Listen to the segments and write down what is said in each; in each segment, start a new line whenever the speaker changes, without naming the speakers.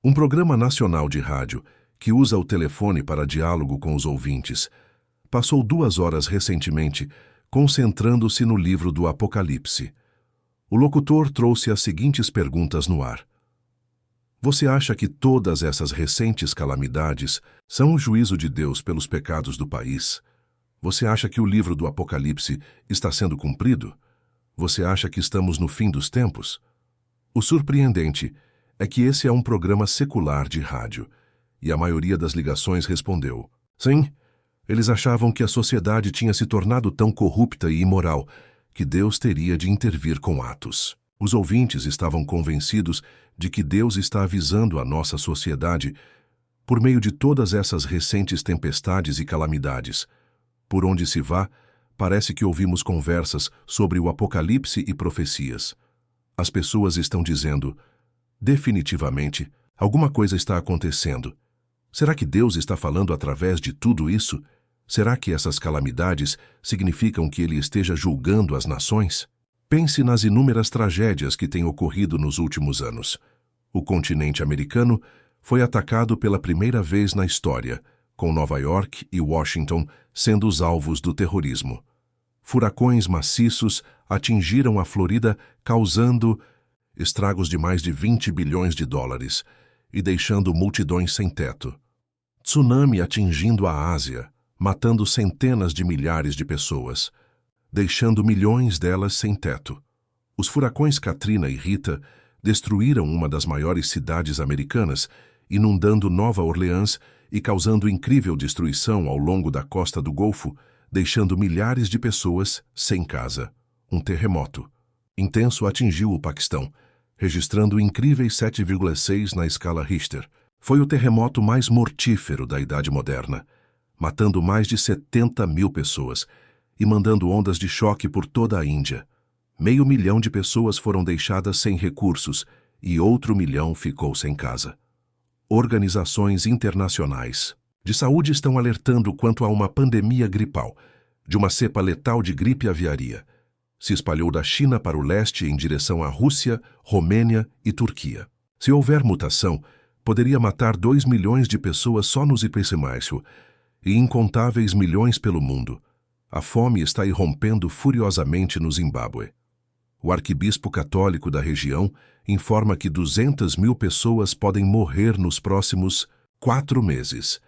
Um programa nacional de rádio, que usa o telefone para diálogo com os ouvintes, passou 2 horas recentemente concentrando-se no livro do Apocalipse. O locutor trouxe as seguintes perguntas no ar. Você acha que todas essas recentes calamidades são o juízo de Deus pelos pecados do país? Você acha que o livro do Apocalipse está sendo cumprido? Você acha que estamos no fim dos tempos? O surpreendente é que esse é um programa secular de rádio, e a maioria das ligações respondeu: sim. Eles achavam que a sociedade tinha se tornado tão corrupta e imoral que Deus teria de intervir com atos. Os ouvintes estavam convencidos de que Deus está avisando a nossa sociedade por meio de todas essas recentes tempestades e calamidades. Por onde se vá, parece que ouvimos conversas sobre o Apocalipse e profecias. As pessoas estão dizendo: definitivamente, alguma coisa está acontecendo. Será que Deus está falando através de tudo isso? Será que essas calamidades significam que Ele esteja julgando as nações? Pense nas inúmeras tragédias que têm ocorrido nos últimos anos. O continente americano foi atacado pela primeira vez na história, com Nova York e Washington sendo os alvos do terrorismo. Furacões maciços atingiram a Flórida, causando estragos de mais de 20 bilhões de dólares e deixando multidões sem teto. Tsunami atingindo a Ásia, matando centenas de milhares de pessoas, deixando milhões delas sem teto. Os furacões Katrina e Rita destruíram uma das maiores cidades americanas, inundando Nova Orleans e causando incrível destruição ao longo da costa do Golfo, deixando milhares de pessoas sem casa. Um terremoto intenso atingiu o Paquistão, registrando incríveis 7,6 na escala Richter. Foi o terremoto mais mortífero da Idade Moderna, matando mais de 70 mil pessoas e mandando ondas de choque por toda a Índia. 500 mil de pessoas foram deixadas sem recursos e outro 1 milhão ficou sem casa. Organizações internacionais de saúde estão alertando quanto a uma pandemia gripal, de uma cepa letal de gripe aviária. Se espalhou da China para o leste em direção à Rússia, Romênia e Turquia. Se houver mutação, poderia matar 2 milhões de pessoas só no Zimbábue e incontáveis milhões pelo mundo. A fome está irrompendo furiosamente no Zimbábue. O arcebispo católico da região informa que 200 mil pessoas podem morrer nos próximos 4 meses.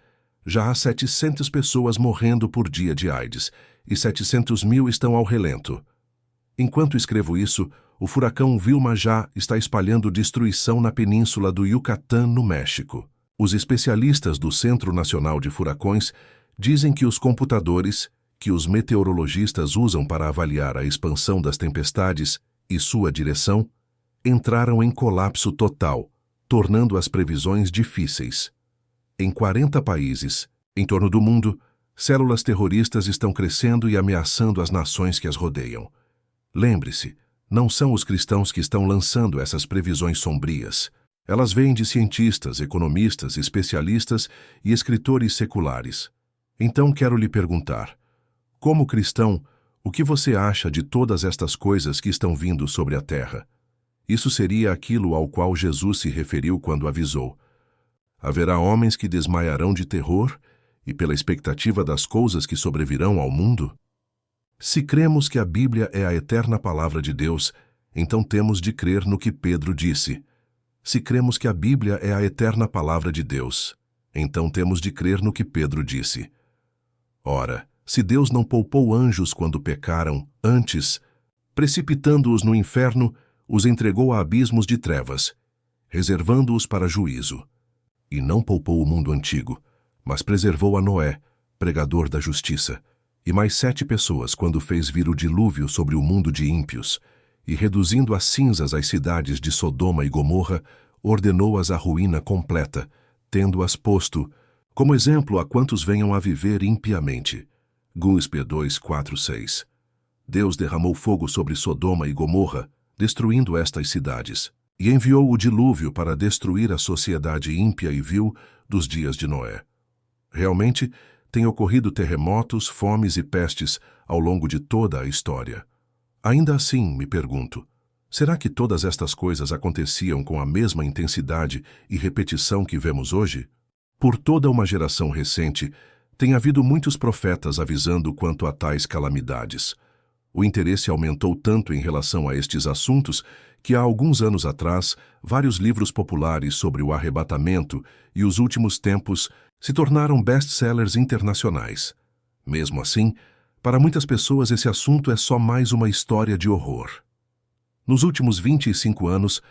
Já há 700 pessoas morrendo por dia de AIDS e 700 mil estão ao relento. Enquanto escrevo isso, o furacão Vilma já está espalhando destruição na península do Yucatán, no México. Os especialistas do Centro Nacional de Furacões dizem que os computadores que os meteorologistas usam para avaliar a expansão das tempestades e sua direção entraram em colapso total, tornando as previsões difíceis. Em 40 países, em torno do mundo, células terroristas estão crescendo e ameaçando as nações que as rodeiam. Lembre-se, não são os cristãos que estão lançando essas previsões sombrias. Elas vêm de cientistas, economistas, especialistas e escritores seculares. Então quero lhe perguntar, como cristão, o que você acha de todas estas coisas que estão vindo sobre a terra? Isso seria aquilo ao qual Jesus se referiu quando avisou: haverá homens que desmaiarão de terror e pela expectativa das coisas que sobrevirão ao mundo? Se cremos que a Bíblia é a eterna palavra de Deus, então temos de crer no que Pedro disse. Se cremos que a Bíblia é a eterna palavra de Deus, então temos de crer no que Pedro disse. Ora, se Deus não poupou anjos quando pecaram, antes, precipitando-os no inferno, os entregou a abismos de trevas, reservando-os para juízo. E não poupou o mundo antigo, mas preservou a Noé, pregador da justiça, e mais 7 pessoas quando fez vir o dilúvio sobre o mundo de ímpios, e reduzindo a cinzas as cidades de Sodoma e Gomorra, ordenou-as à ruína completa, tendo-as posto como exemplo a quantos venham a viver impiamente. Gúspia 2:4-6. Deus derramou fogo sobre Sodoma e Gomorra, destruindo estas cidades, e enviou o dilúvio para destruir a sociedade ímpia e vil dos dias de Noé. Realmente, têm ocorrido terremotos, fomes e pestes ao longo de toda a história. Ainda assim, me pergunto, Será que todas estas coisas aconteciam com a mesma intensidade e repetição que vemos hoje? Por toda uma geração recente, tem havido muitos profetas avisando quanto a tais calamidades. O interesse aumentou tanto em relação a estes assuntos que há alguns anos atrás, vários livros populares sobre o arrebatamento e os últimos tempos se tornaram best-sellers internacionais. Mesmo assim, para muitas pessoas esse assunto é só mais uma história de horror. Nos últimos 25 anos,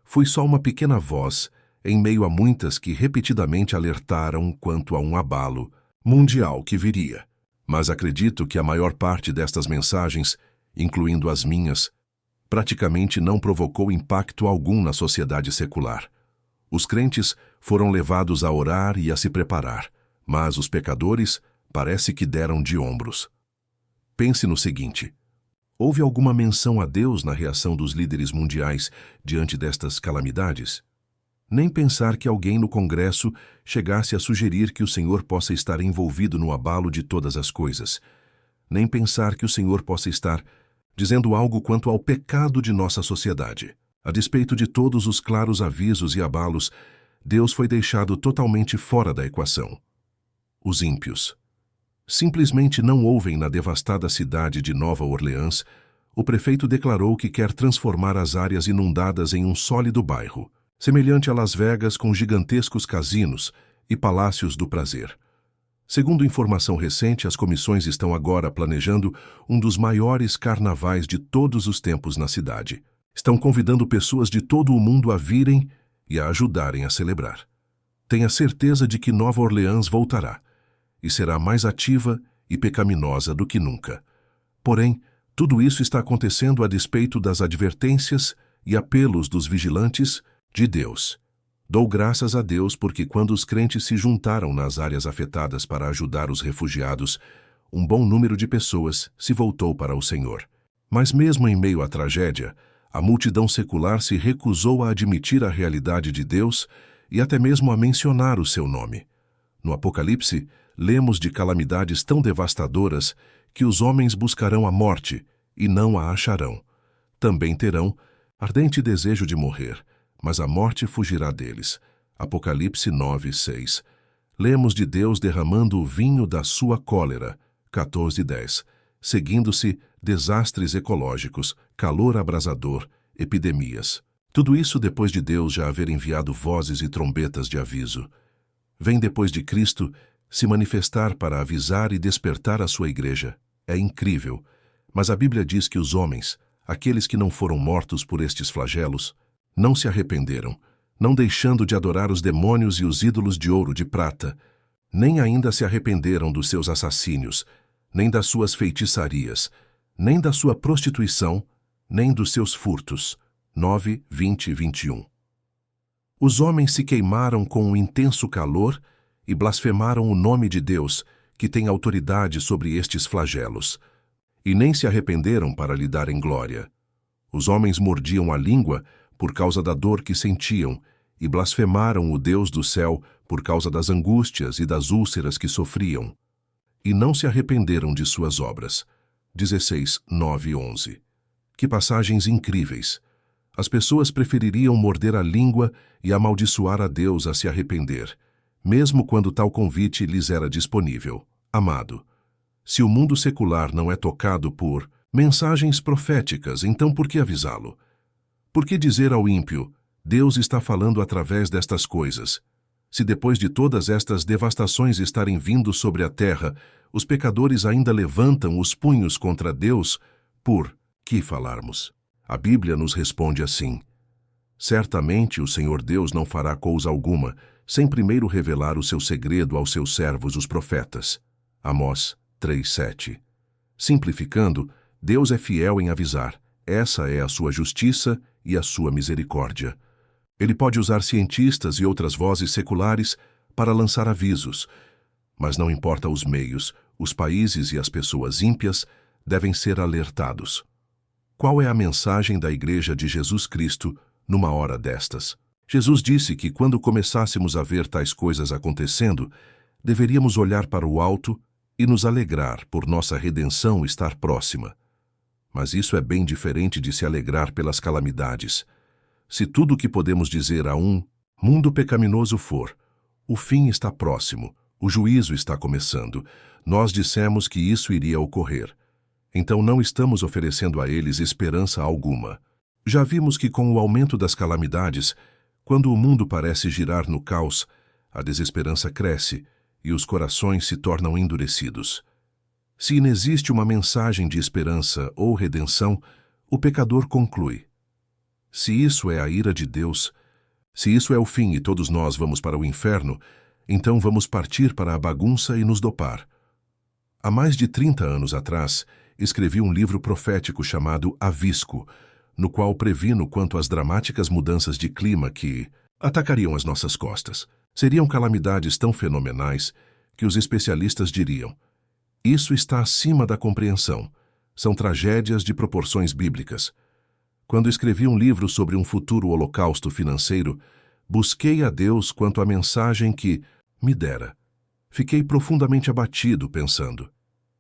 fui só uma pequena voz em meio a muitas que repetidamente alertaram quanto a um abalo mundial que viria. Mas acredito que a maior parte destas mensagens, incluindo as minhas, praticamente não provocou impacto algum na sociedade secular. Os crentes foram levados a orar e a se preparar, mas os pecadores parece que deram de ombros. Pense no seguinte: houve alguma menção a Deus na reação dos líderes mundiais diante destas calamidades? Nem pensar que alguém no Congresso chegasse a sugerir que o Senhor possa estar envolvido no abalo de todas as coisas. Nem pensar que o Senhor possa estar dizendo algo quanto ao pecado de nossa sociedade. A despeito de todos os claros avisos e abalos, Deus foi deixado totalmente fora da equação. Os ímpios simplesmente não ouvem. Na devastada cidade de Nova Orleans, o prefeito declarou que quer transformar as áreas inundadas em um sólido bairro, semelhante a Las Vegas, com gigantescos casinos e palácios do prazer. Segundo informação recente, as comissões estão agora planejando um dos maiores carnavais de todos os tempos na cidade. Estão convidando pessoas de todo o mundo a virem e a ajudarem a celebrar. Tenha certeza de que Nova Orleans voltará e será mais ativa e pecaminosa do que nunca. Porém, tudo isso está acontecendo a despeito das advertências e apelos dos vigilantes de Deus. Dou graças a Deus porque quando os crentes se juntaram nas áreas afetadas para ajudar os refugiados, um bom número de pessoas se voltou para o Senhor. Mas mesmo em meio à tragédia, a multidão secular se recusou a admitir a realidade de Deus e até mesmo a mencionar o seu nome. No Apocalipse, lemos de calamidades tão devastadoras que os homens buscarão a morte e não a acharão. Também terão ardente desejo de morrer, mas a morte fugirá deles. Apocalipse 9:6. Lemos de Deus derramando o vinho da sua cólera, 14:10, seguindo-se desastres ecológicos, calor abrasador, epidemias. Tudo isso depois de Deus já haver enviado vozes e trombetas de aviso. Vem depois de Cristo se manifestar para avisar e despertar a sua igreja. É incrível, mas a Bíblia diz que os homens, aqueles que não foram mortos por estes flagelos, não se arrependeram, não deixando de adorar os demônios e os ídolos de ouro, de prata, nem ainda se arrependeram dos seus assassínios, nem das suas feitiçarias, nem da sua prostituição, nem dos seus furtos. 9, 20 e 21. Os homens se queimaram com um intenso calor e blasfemaram o nome de Deus, que tem autoridade sobre estes flagelos, e nem se arrependeram para lhe darem glória. Os homens mordiam a língua por causa da dor que sentiam, e blasfemaram o Deus do céu por causa das angústias e das úlceras que sofriam, e não se arrependeram de suas obras. 16, 9 e 11. Que passagens incríveis! As pessoas prefeririam morder a língua e amaldiçoar a Deus a se arrepender, mesmo quando tal convite lhes era disponível. Amado, se o mundo secular não é tocado por mensagens proféticas, então por que avisá-lo? Por que dizer ao ímpio, Deus está falando através destas coisas? Se depois de todas estas devastações estarem vindo sobre a terra, os pecadores ainda levantam os punhos contra Deus, por que falarmos? A Bíblia nos responde assim: certamente o Senhor Deus não fará coisa alguma, sem primeiro revelar o seu segredo aos seus servos, os profetas. Amós 3:7. Simplificando, Deus é fiel em avisar. Essa é a sua justiça e a sua misericórdia. Ele pode usar cientistas e outras vozes seculares para lançar avisos, mas não importa os meios, os países e as pessoas ímpias devem ser alertados. Qual é a mensagem da Igreja de Jesus Cristo numa hora destas? Jesus disse que quando começássemos a ver tais coisas acontecendo, deveríamos olhar para o alto e nos alegrar por nossa redenção estar próxima. Mas isso é bem diferente de se alegrar pelas calamidades. Se tudo o que podemos dizer a um mundo pecaminoso for, o fim está próximo, o juízo está começando, nós dissemos que isso iria ocorrer. Então não estamos oferecendo a eles esperança alguma. Já vimos que com o aumento das calamidades, quando o mundo parece girar no caos, a desesperança cresce e os corações se tornam endurecidos. Se inexiste uma mensagem de esperança ou redenção, o pecador conclui: se isso é a ira de Deus, se isso é o fim e todos nós vamos para o inferno, então vamos partir para a bagunça e nos dopar. Há mais de 30 anos atrás, escrevi um livro profético chamado Avisco, no qual previno quanto às dramáticas mudanças de clima que atacariam as nossas costas. Seriam calamidades tão fenomenais que os especialistas diriam: isso está acima da compreensão. São tragédias de proporções bíblicas. Quando escrevi um livro sobre um futuro holocausto financeiro, busquei a Deus quanto à mensagem que me dera. Fiquei profundamente abatido, pensando: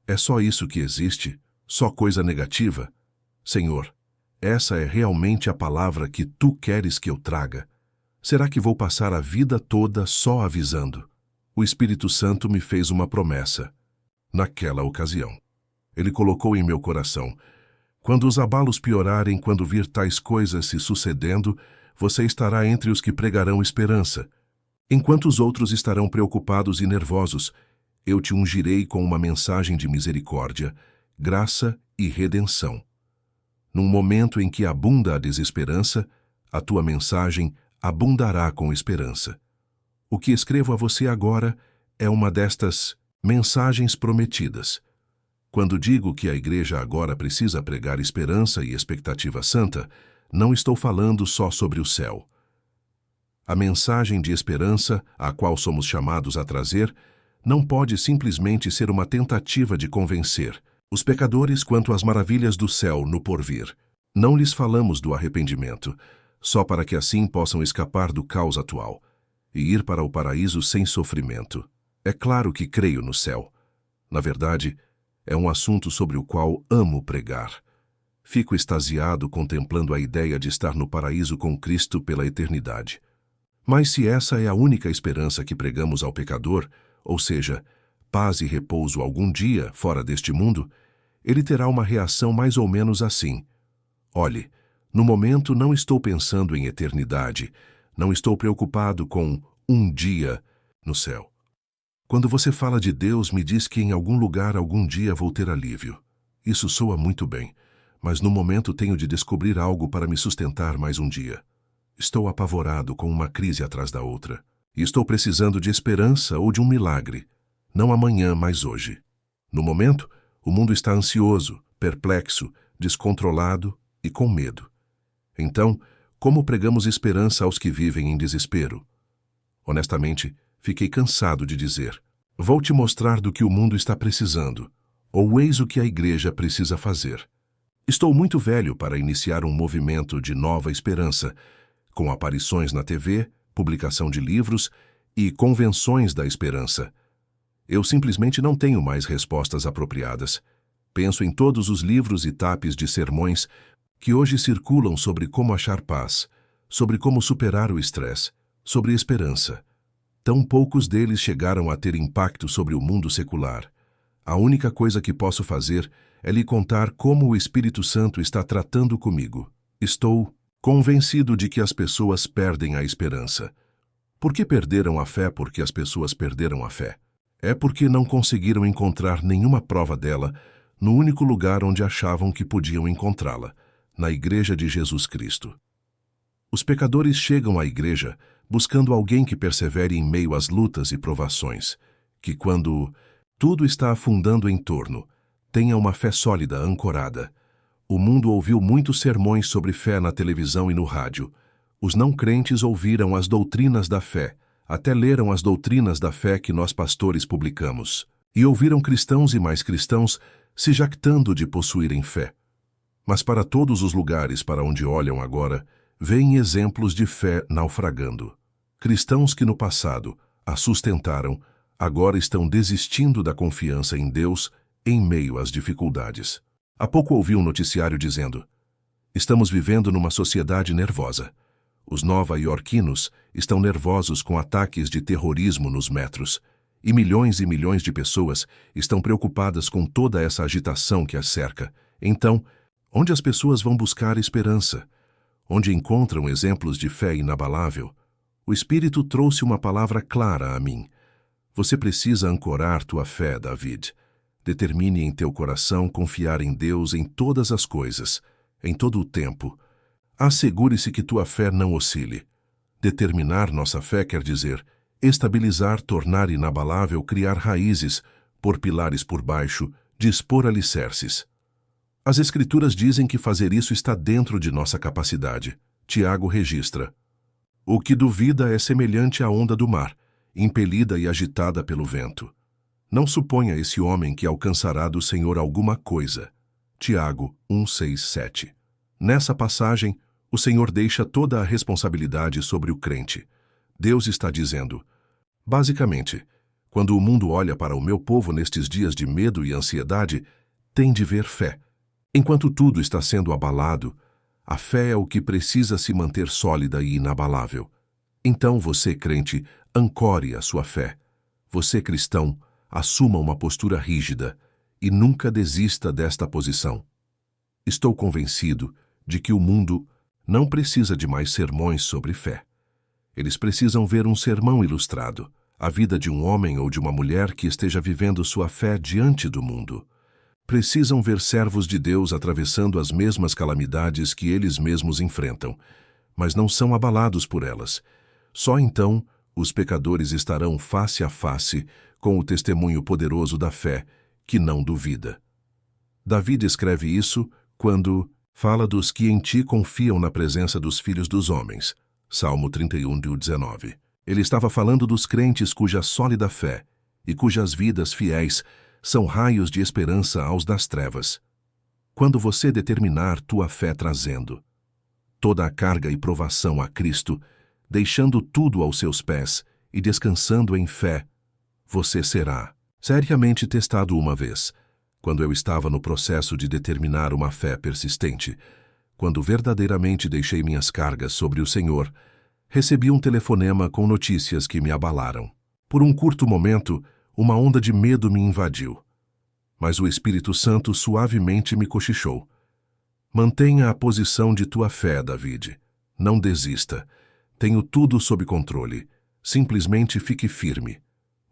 é só isso que existe? Só coisa negativa? Senhor, essa é realmente a palavra que Tu queres que eu traga? Será que vou passar a vida toda só avisando? O Espírito Santo me fez uma promessa. Naquela ocasião, Ele colocou em meu coração: quando os abalos piorarem, quando vir tais coisas se sucedendo, você estará entre os que pregarão esperança. Enquanto os outros estarão preocupados e nervosos, eu te ungirei com uma mensagem de misericórdia, graça e redenção. Num momento em que abunda a desesperança, a tua mensagem abundará com esperança. O que escrevo a você agora é uma destas mensagens prometidas. Quando digo que a igreja agora precisa pregar esperança e expectativa santa, não estou falando só sobre o céu. A mensagem de esperança, a qual somos chamados a trazer, não pode simplesmente ser uma tentativa de convencer os pecadores quanto às maravilhas do céu no porvir. Não lhes falamos do arrependimento, só para que assim possam escapar do caos atual e ir para o paraíso sem sofrimento. É claro que creio no céu. Na verdade, é um assunto sobre o qual amo pregar. Fico extasiado contemplando a ideia de estar no paraíso com Cristo pela eternidade. Mas se essa é a única esperança que pregamos ao pecador, ou seja, paz e repouso algum dia fora deste mundo, ele terá uma reação mais ou menos assim: olhe, no momento não estou pensando em eternidade, não estou preocupado com um dia no céu. Quando você fala de Deus, me diz que em algum lugar, algum dia vou ter alívio. Isso soa muito bem, mas no momento tenho de descobrir algo para me sustentar mais um dia. Estou apavorado com uma crise atrás da outra. E estou precisando de esperança ou de um milagre. Não amanhã, mas hoje. No momento, o mundo está ansioso, perplexo, descontrolado e com medo. Então, como pregamos esperança aos que vivem em desespero? Honestamente, fiquei cansado de dizer: vou te mostrar do que o mundo está precisando, ou eis o que a igreja precisa fazer. Estou muito velho para iniciar um movimento de nova esperança, com aparições na TV, publicação de livros e convenções da esperança. Eu simplesmente não tenho mais respostas apropriadas. Penso em todos os livros e tapes de sermões que hoje circulam sobre como achar paz, sobre como superar o estresse, sobre esperança. Tão poucos deles chegaram a ter impacto sobre o mundo secular. A única coisa que posso fazer é lhe contar como o Espírito Santo está tratando comigo. Estou convencido de que as pessoas perdem a esperança. Por que perderam a fé porque as pessoas perderam a fé? É porque não conseguiram encontrar nenhuma prova dela no único lugar onde achavam que podiam encontrá-la, na Igreja de Jesus Cristo. Os pecadores chegam à igreja buscando alguém que persevere em meio às lutas e provações, que quando tudo está afundando em torno, tenha uma fé sólida, ancorada. O mundo ouviu muitos sermões sobre fé na televisão e no rádio. Os não crentes ouviram as doutrinas da fé, até leram as doutrinas da fé que nós pastores publicamos, e ouviram cristãos e mais cristãos se jactando de possuírem fé. Mas para todos os lugares para onde olham agora, veem exemplos de fé naufragando. Cristãos que no passado a sustentaram, agora estão desistindo da confiança em Deus em meio às dificuldades. Há pouco ouvi um noticiário dizendo: estamos vivendo numa sociedade nervosa. Os nova-iorquinos estão nervosos com ataques de terrorismo nos metros, e milhões de pessoas estão preocupadas com toda essa agitação que as cerca. Então, onde as pessoas vão buscar esperança? Onde encontram exemplos de fé inabalável? O Espírito trouxe uma palavra clara a mim. Você precisa ancorar tua fé, David. Determine em teu coração confiar em Deus em todas as coisas, em todo o tempo. Assegure-se que tua fé não oscile. Determinar nossa fé quer dizer estabilizar, tornar inabalável, criar raízes, pôr pilares por baixo, dispor alicerces. As Escrituras dizem que fazer isso está dentro de nossa capacidade. Tiago registra: o que duvida é semelhante à onda do mar, impelida e agitada pelo vento. Não suponha esse homem que alcançará do Senhor alguma coisa. Tiago 1:6-7. Nessa passagem, o Senhor deixa toda a responsabilidade sobre o crente. Deus está dizendo: basicamente, quando o mundo olha para o meu povo nestes dias de medo e ansiedade, tem de ver fé. Enquanto tudo está sendo abalado, a fé é o que precisa se manter sólida e inabalável. Então você, crente, ancore a sua fé. Você, cristão, assuma uma postura rígida e nunca desista desta posição. Estou convencido de que o mundo não precisa de mais sermões sobre fé. Eles precisam ver um sermão ilustrado, a vida de um homem ou de uma mulher que esteja vivendo sua fé diante do mundo. Precisam ver servos de Deus atravessando as mesmas calamidades que eles mesmos enfrentam, mas não são abalados por elas. Só então os pecadores estarão face a face com o testemunho poderoso da fé, que não duvida. Davi escreve isso quando fala dos que em ti confiam na presença dos filhos dos homens. Salmo 31:19. Ele estava falando dos crentes cuja sólida fé e cujas vidas fiéis são raios de esperança aos das trevas. Quando você determinar tua fé trazendo toda a carga e provação a Cristo, deixando tudo aos seus pés e descansando em fé, você será seriamente testado uma vez, quando eu estava no processo de determinar uma fé persistente. Quando verdadeiramente deixei minhas cargas sobre o Senhor, recebi um telefonema com notícias que me abalaram. Por um curto momento, uma onda de medo me invadiu. Mas o Espírito Santo suavemente me cochichou: mantenha a posição de tua fé, David. Não desista. Tenho tudo sob controle. Simplesmente fique firme.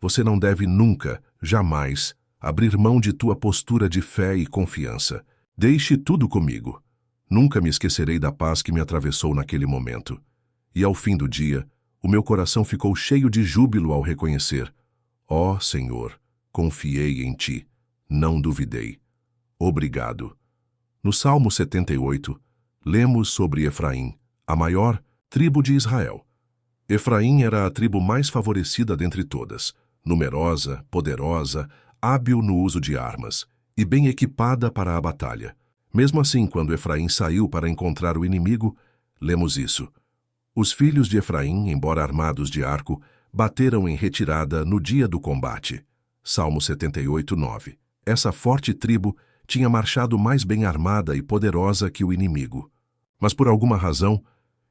Você não deve nunca, jamais, abrir mão de tua postura de fé e confiança. Deixe tudo comigo. Nunca me esquecerei da paz que me atravessou naquele momento. E ao fim do dia, o meu coração ficou cheio de júbilo ao reconhecer: ó Senhor, confiei em ti, não duvidei. Obrigado. No Salmo 78, lemos sobre Efraim, a maior tribo de Israel. Efraim era a tribo mais favorecida dentre todas, numerosa, poderosa, hábil no uso de armas e bem equipada para a batalha. Mesmo assim, quando Efraim saiu para encontrar o inimigo, lemos isso: os filhos de Efraim, embora armados de arco, bateram em retirada no dia do combate. Salmo 78:9. Essa forte tribo tinha marchado mais bem armada e poderosa que o inimigo. Mas por alguma razão,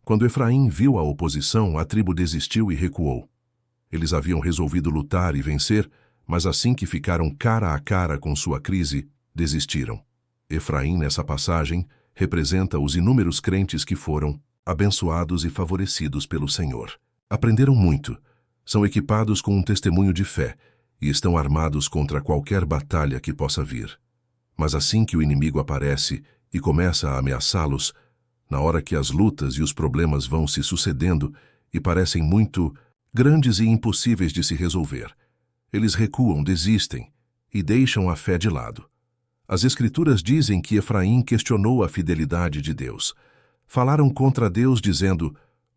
quando Efraim viu a oposição, a tribo desistiu e recuou. Eles haviam resolvido lutar e vencer, mas assim que ficaram cara a cara com sua crise, desistiram. Efraim, nessa passagem, representa os inúmeros crentes que foram abençoados e favorecidos pelo Senhor. Aprenderam muito, são equipados com um testemunho de fé e estão armados contra qualquer batalha que possa vir. Mas assim que o inimigo aparece e começa a ameaçá-los, na hora que as lutas e os problemas vão se sucedendo e parecem muito grandes e impossíveis de se resolver, eles recuam, desistem e deixam a fé de lado. As Escrituras dizem que Efraim questionou a fidelidade de Deus. Falaram contra Deus dizendo: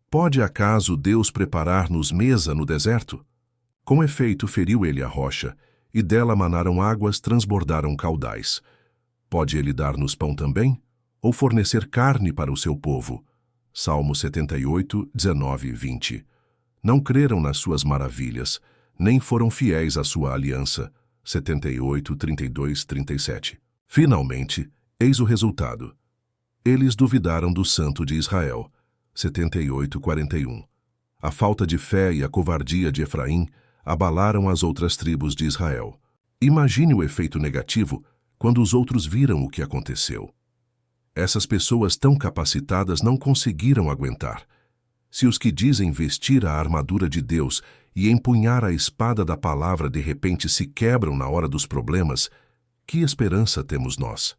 pode acaso Deus preparar-nos mesa no deserto? Com efeito, feriu ele a rocha, e dela manaram águas, transbordaram caudais. Pode ele dar-nos pão também? Ou fornecer carne para o seu povo? Salmo 78, 19 e 20. Não creram nas suas maravilhas, nem foram fiéis à sua aliança. 78, 32, 37. Finalmente, Eis o resultado. Eles duvidaram do Santo de Israel. 78:41. A falta de fé e a covardia de Efraim abalaram as outras tribos de Israel. Imagine o efeito negativo quando os outros viram o que aconteceu. Essas pessoas tão capacitadas não conseguiram aguentar. Se os que dizem vestir a armadura de Deus e empunhar a espada da palavra de repente se quebram na hora dos problemas, que esperança temos nós?